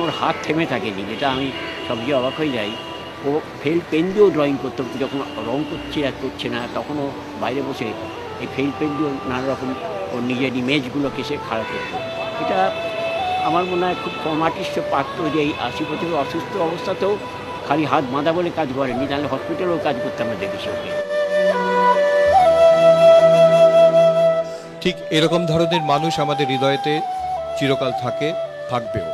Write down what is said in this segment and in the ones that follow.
ওর হাত থেমে থাকেনি, যেটা আমি সবচেয়ে অবাক হয়ে যাই। ও ফেল পেন দিয়েও ড্রয়িং করতো, যখন রং করছে আর করছে না তখনও বাইরে বসে এই ফেল পেন দিয়েও নানা রকম ওর নিজের ইমেজগুলোকে সে খারাপ করতো। এটা আমার মনে হয় খুব কম আর্টিস্ট পারত, যে এই 80 বছরের অসুস্থ অবস্থাতেও খালি হাত বাঁধা বলে কাজ করেনি, তাহলে হসপিটালেও কাজ করতে আমরা দেখেছি ওকে। ঠিক এরকম ধরনের মানুষ আমাদের হৃদয়েতে চিরকাল থাকে, থাকবেও।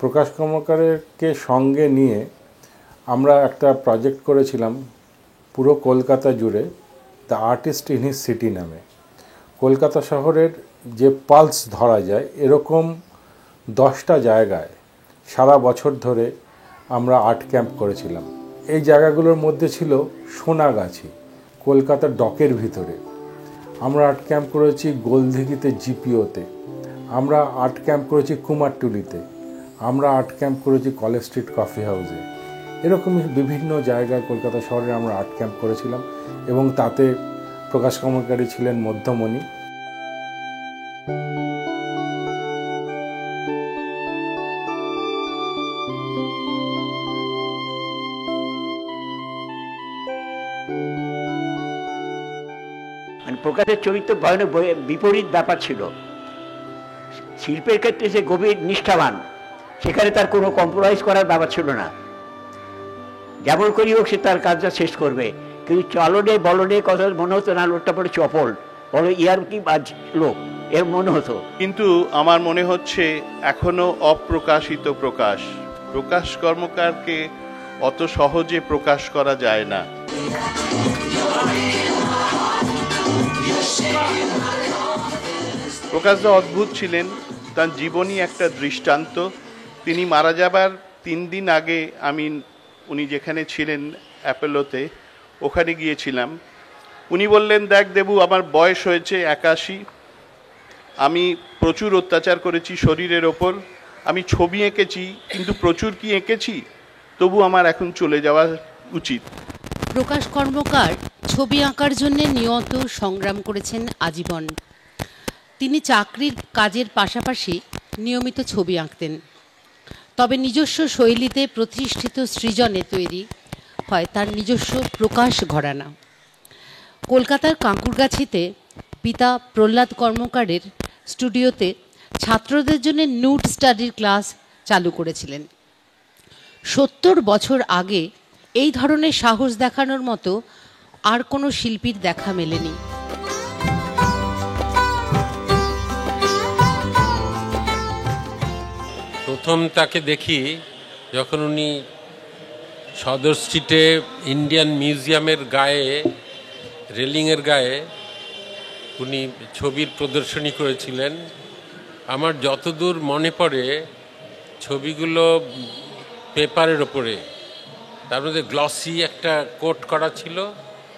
প্রকাশ কর্মকারকে সঙ্গে নিয়ে আমরা একটা প্রজেক্ট করেছিলাম পুরো কলকাতা জুড়ে, the artist in his city নামে। কলকাতা শহরের যে পালস ধরা যায় এরকম 10টা জায়গায় সারা বছর ধরে আমরা আর্ট ক্যাম্প করেছিলাম। এই জায়গাগুলোর মধ্যে ছিল সোনাগাছি, কলকাতার ডকের ভিতরে। আমরা আর্ট ক্যাম্প করেছি গোলদিঘিতে জিপিওতে, আমরা আর্ট ক্যাম্প করেছি কুমারটুলিতে, আমরা আর্ট ক্যাম্প করেছি কলেজ স্ট্রিট কফি হাউসে। এরকমই বিভিন্ন জায়গায় কলকাতা শহরে আমরা আর্ট ক্যাম্প করেছিলাম এবং তাতে প্রকাশ কর্মকারী ছিলেন মধ্যমণি। প্রকাশের চরিত্র ভয়ানক বিপরীত ব্যাপার ছিল। শিল্পের ক্ষেত্রে সে গভীর নিষ্ঠাবান, সেখানে তার কোনো কম্প্রোমাইজ করার ব্যাপার ছিল না। যেমন করি হোক সে তার কাজটা শেষ করবে, কিন্তু চলনে বলনে কথা মনে হতো না লোকটা পরে চপল, বলো ইয়ার কি বাজ লোক, এর মনে হতো। কিন্তু আমার মনে হচ্ছে এখনো অপ্রকাশিত প্রকাশ কর্মকারকে অত সহজে প্রকাশ করা যায় না। প্রকাশদা অদ্ভুত ছিলেন, তার জীবনী একটা দৃষ্টান্ত। তিনি মারা যাবার 3 দিন আগে উনি যেখানে ছিলেন অ্যাপোলোতে, ওখানে গিয়েছিলাম। উনি বললেন, দেখ দেবু, আমার বয়স হয়েছে 81, আমি প্রচুর অত্যাচার করেছি শরীরের ওপর, আমি ছবি এঁকেছি কিন্তু প্রচুর কি এঁকেছি, তবু আমার এখন চলে যাওয়া উচিত। প্রকাশ কর্মকার ছবি আঁকার জন্য নিয়ত সংগ্রাম করেছেন আজীবন। তিনি চাকরির কাজের পাশাপাশি নিয়মিত ছবি আঁকতেন। তবে নিজস্ব শৈলীতে প্রতিষ্ঠিত সৃজনে তৈরি হয় তার নিজস্ব প্রকাশ ঘরানা। কলকাতার কাঁকুরগাছিতে পিতা প্রহ্লাদ কর্মকারের স্টুডিওতে ছাত্রদের জন্য নুড স্টাডির ক্লাস চালু করেছিলেন। 70 বছর আগে এই ধরনের সাহস দেখানোর মতো আর কোনো শিল্পীর দেখা মেলেনি। প্রথম তাকে দেখি যখন উনি সদর স্ট্রিটে ইন্ডিয়ান মিউজিয়ামের গায়ে, রেলিংয়ের গায়ে উনি ছবির প্রদর্শনী করেছিলেন। আমার যতদূর মনে পড়ে ছবিগুলো পেপারের ওপরে, তার মধ্যে গ্লসি একটা কোট করা ছিল,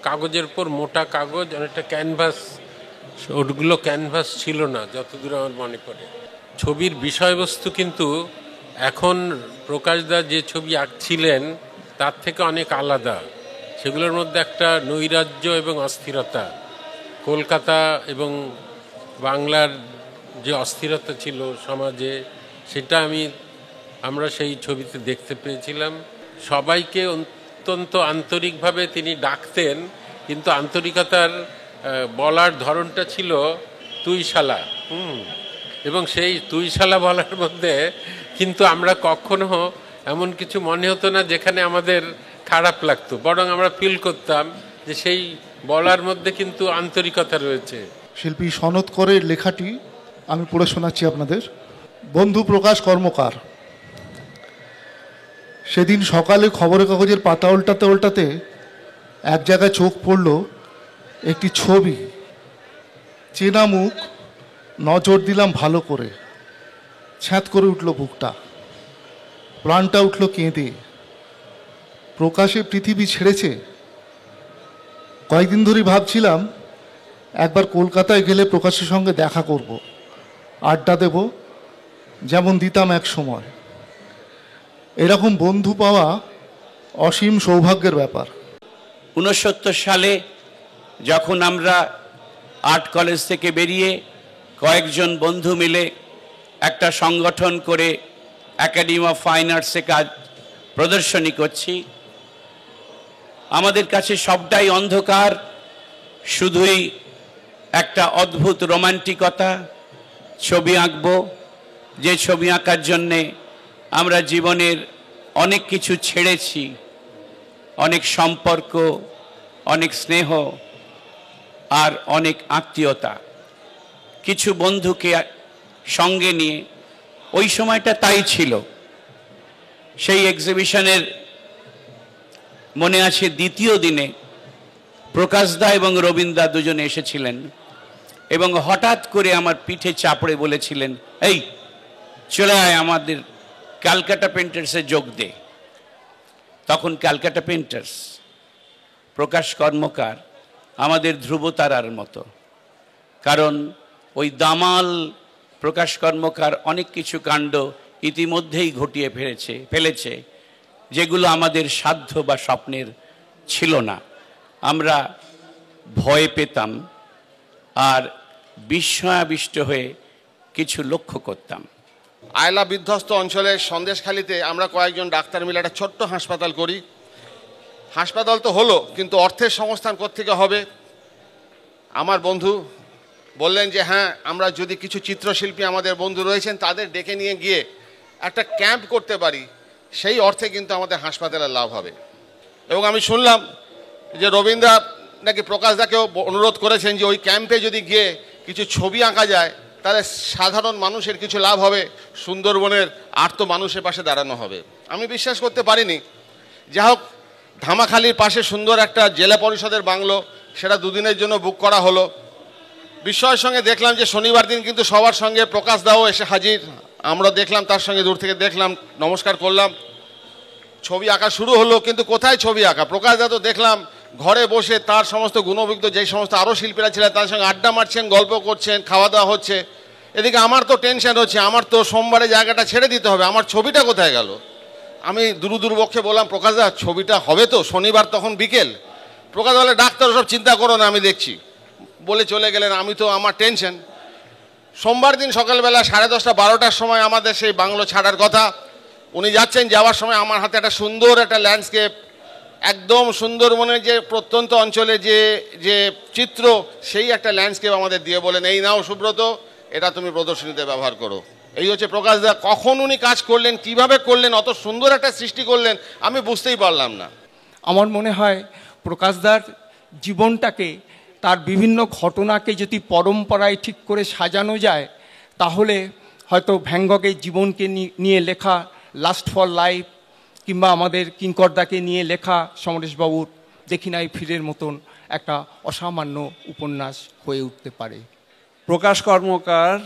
কাগজের উপর মোটা কাগজ, অনেকটা ক্যানভাস, ওগুলো ক্যানভাস ছিল না যতদূর আমার মনে পড়ে। ছবির বিষয়বস্তু কিন্তু এখন প্রকাশদা যে ছবি আঁকছিলেন তার থেকে অনেক আলাদা। সেগুলোর মধ্যে একটা নৈরাজ্য এবং অস্থিরতা, কলকাতা এবং বাংলার যে অস্থিরতা ছিল সমাজে, সেটা আমরা সেই ছবিতে দেখতে পেয়েছিলাম। সবাইকে অত্যন্ত আন্তরিকভাবে তিনি ডাকতেন, কিন্তু আন্তরিকতার বলার ধরনটা ছিল তুই শালা। এবং সেই তুই শালা বলার মধ্যে কিন্তু আমরা কখনো এমন কিছু মনে হতো না যেখানে আমাদের খারাপ লাগতো, বরং আমরা ফিল করতাম যে সেই বলার মধ্যে কিন্তু আন্তরিকতা রয়েছে। শিল্পী সনৎ করের লেখাটি আমি পড়ে শোনাচ্ছি আপনাদের। বন্ধু প্রকাশ কর্মকার। সেদিন সকালে খবরের কাগজের পাতা উল্টাতে উল্টাতে এক জায়গায় চোখ পড়ল একটি ছবি। চেনা মুখ, নজর দিলাম ভালো করে, ছ্যাঁত করে উঠল বুকটা, প্রাণটা উঠল কেঁদে। প্রকাশে পৃথিবী ছেড়েছে। কয়েকদিন ধরেই ভাবছিলাম একবার কলকাতায় গেলে প্রকাশের সঙ্গে দেখা করব, আড্ডা দেব, যেমন দিতাম এক সময়। এরকম বন্ধু পাওয়া অসীম সৌভাগ্যের ব্যাপার। 69 সালে যখন আমরা আর্ট কলেজ থেকে বেরিয়ে কয়েকজন বন্ধু মিলে একটা সংগঠন করে একাডেমি অফ ফাইন আর্টসে কাজ প্রদর্শনী করছি, আমাদের কাছে সবটাই অন্ধকার, শুধুই একটা অদ্ভুত রোমান্টিকতা। ছবি আঁকবো, যে ছবি আঁকার জন্যে আমরা জীবনের অনেক কিছু ছেড়েছি, অনেক সম্পর্ক, অনেক স্নেহ আর অনেক আত্মীয়তা, কিছু বন্ধুকে সঙ্গে নিয়ে। ওই সময়টা তাই ছিল। সেই এক্সিবিশনের মনে আছে দ্বিতীয় দিনে প্রকাশদা এবং রবীন্দ্রদা দুজনে এসেছিলেন এবং হঠাৎ করে আমার পিঠে চাপড়ে বলেছিলেন, এই চলে আয় আমাদের ক্যালকাটা পেন্টার্সে যোগ দে। তখন ক্যালকাটা পেন্টার্স, প্রকাশ কর্মকার আমাদের ধ্রুবতারার মতো, কারণ ওই দামাল প্রকাশ কর্মকার অনেক কিছু কাণ্ড ইতিমধ্যেই ঘটিয়ে ফেলেছে যেগুলো আমাদের সাধ্য বা স্বপ্নের ছিল না। আমরা ভয় পেতাম আর বিস্ময়াবিষ্ট হয়ে কিছু লক্ষ্য করতাম। আয়লা বিধ্বস্ত অঞ্চলের সন্দেশখালিতে আমরা কয়েকজন ডাক্তার মিলে একটা ছোট্ট হাসপাতাল করি। হাসপাতাল তো হলো, কিন্তু অর্থের সংস্থান কোত্থেকে হবে? আমার বন্ধু বললেন যে হ্যাঁ, আমরা যদি কিছু চিত্রশিল্পী আমাদের বন্ধু রয়েছেন তাদের ডেকে নিয়ে গিয়ে একটা ক্যাম্প করতে পারি, সেই অর্থে কিন্তু আমাদের হাসপাতালের লাভ হবে। এবং আমি শুনলাম যে রবীন্দ্র নাকি প্রকাশদাকেও অনুরোধ করেছেন যে ওই ক্যাম্পে যদি গিয়ে কিছু ছবি আঁকা যায় তাহলে সাধারণ মানুষের কিছু লাভ হবে, সুন্দরবনের আর্ত মানুষের পাশে দাঁড়ানো হবে। আমি বিশ্বাস করতে পারিনি। যা হোক, ধামাখালির পাশে সুন্দর একটা জেলা পরিষদের বাংলো, সেটা দুদিনের জন্য বুক করা হলো। বিস্ময়ের সঙ্গে দেখলাম যে শনিবার দিন কিন্তু সবার সঙ্গে প্রকাশদাও এসে হাজির। আমরা দেখলাম, তার সঙ্গে দূর থেকে দেখলাম, নমস্কার করলাম, ছবি আঁকা শুরু হলো। কিন্তু কোথায় ছবি আঁকা? প্রকাশদা তো দেখলাম ঘরে বসে তার সমস্ত গুণবিজ্ঞ যে সমস্ত আরও শিল্পীরা ছিলেন তার সঙ্গে আড্ডা মারছেন, গল্প করছেন, খাওয়া দাওয়া হচ্ছে। এদিকে আমার তো টেনশন হচ্ছে, আমার তো সোমবারে জায়গাটা ছেড়ে দিতে হবে, আমার ছবিটা কোথায় গেল? আমি দুর্বক্ষে বললাম, প্রকাশদা ছবিটা হবে তো? শনিবার তখন বিকেল। প্রকাশ বলে, ডাক্তার সব চিন্তা করো না, আমি দেখছি, বলে চলে গেলেন। আমি তো, আমার টেনশন। সোমবার দিন সকালবেলা 10:30 12টার সময় আমাদের সেই বাংলো ছাড়ার কথা। উনি যাচ্ছেন, যাওয়ার সময় আমার হাতে একটা সুন্দর একটা ল্যান্ডস্কেপ, একদম সুন্দরবনের যে প্রত্যন্ত অঞ্চলে যে চিত্র, সেই একটা ল্যান্ডস্কেপ আমাদের দিয়ে বলেন, এই নাও সুব্রত, এটা তুমি প্রদর্শনীতে ব্যবহার করো। এই হচ্ছে প্রকাশদা। কখন উনি কাজ করলেন, কিভাবে করলেন, অত সুন্দর একটা সৃষ্টি করলেন, আমি বুঝতেই পারলাম না। আমার মনে হয় প্রকাশদার জীবনটাকে, তার বিভিন্ন ঘটনাকে যদি পরম্পরায় ঠিক করে সাজানো যায়, তাহলে হয়তো ভ্যান গগের জীবনকে নিয়ে লেখা লাস্ট ফর লাইফ, কিংবা আমাদের কিঙ্করদাকে নিয়ে লেখা সমরেশবাবুর দেখি নাই ফিরের মতন একটা অসামান্য উপন্যাস হয়ে উঠতে পারে। প্রকাশ কর্মকার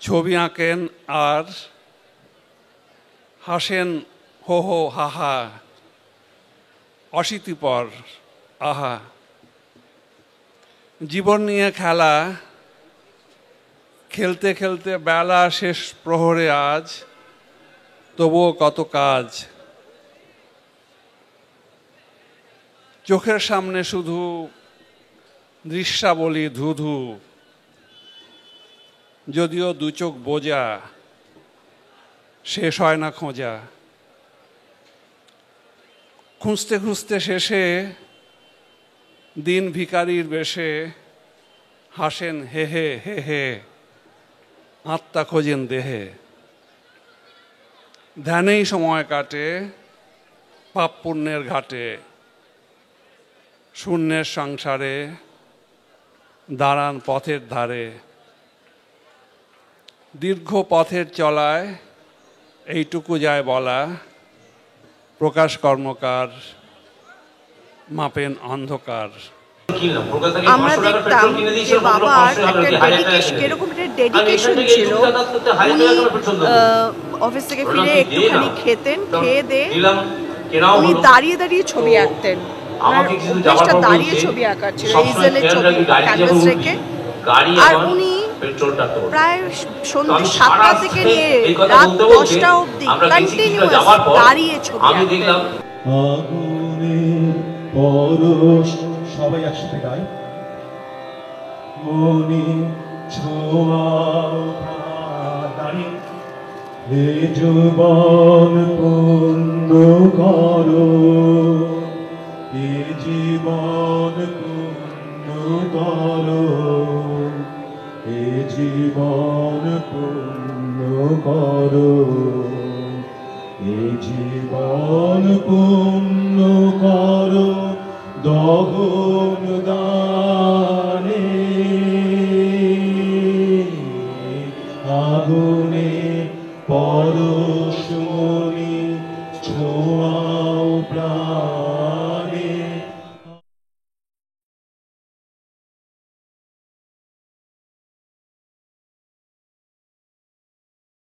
ছবি আঁকেন আর হাসেন হো হো হাহা, অশীতিপর আহা। জীবন নিয়ে খেলা, খেলতে খেলতে বেলা শেষ প্রহরে আজ, তবুও কত কাজ। চোখের সামনে শুধু দৃশ্যাবলী ধুধু, যদিও দু চোখ বোঝা, শেষ হয় না খোঁজা। খুঁজতে খুঁজতে শেষে দিন ভিখারির বেশে, হাসেন হে হে হে হে, আত্মা খোঁজেন দেহে। ধ্যানেই সময় কাটে পাপ পুণ্যের ঘাটে, শূন্যের সংসারে দাঁড়ান পথের ধারে। দীর্ঘ পথের চলায় এইটুকু যায় বলা, প্রকাশ কর্মকার মাপেন অন্ধকার। আমরা দেখতাম যে বাবার কিরকম একটা ডেডিকেশন ছিল। উনি অফিস থেকে ফিরে একটুখানি খেতেন, খেয়ে দিয়ে উনি দাঁড়িয়ে দাঁড়িয়ে ছবি আঁকতেন। দাঁড়িয়ে ছবি আঁকার ছিল, ইজেলের ছবি ক্যানভাস রেখে। আর উনি প্রায় সন্ধ্যে 7টা থেকে নিয়ে রাত 10টা অবধি কন্টিনিউয়াস দাঁড়িয়ে ছবি আঁকতেন। পরশ সবাই একসাথে গায়। মনে দাঁড়িয়ে হে জীবন পূর্ণ করো, হে জীবন পূর্ণ করো, হে জীবন পূর্ণ করো, হে জীবন পূর্ণ করো দহন দানে। আগুনে পরশমণি ছোঁয়াও প্রাণ।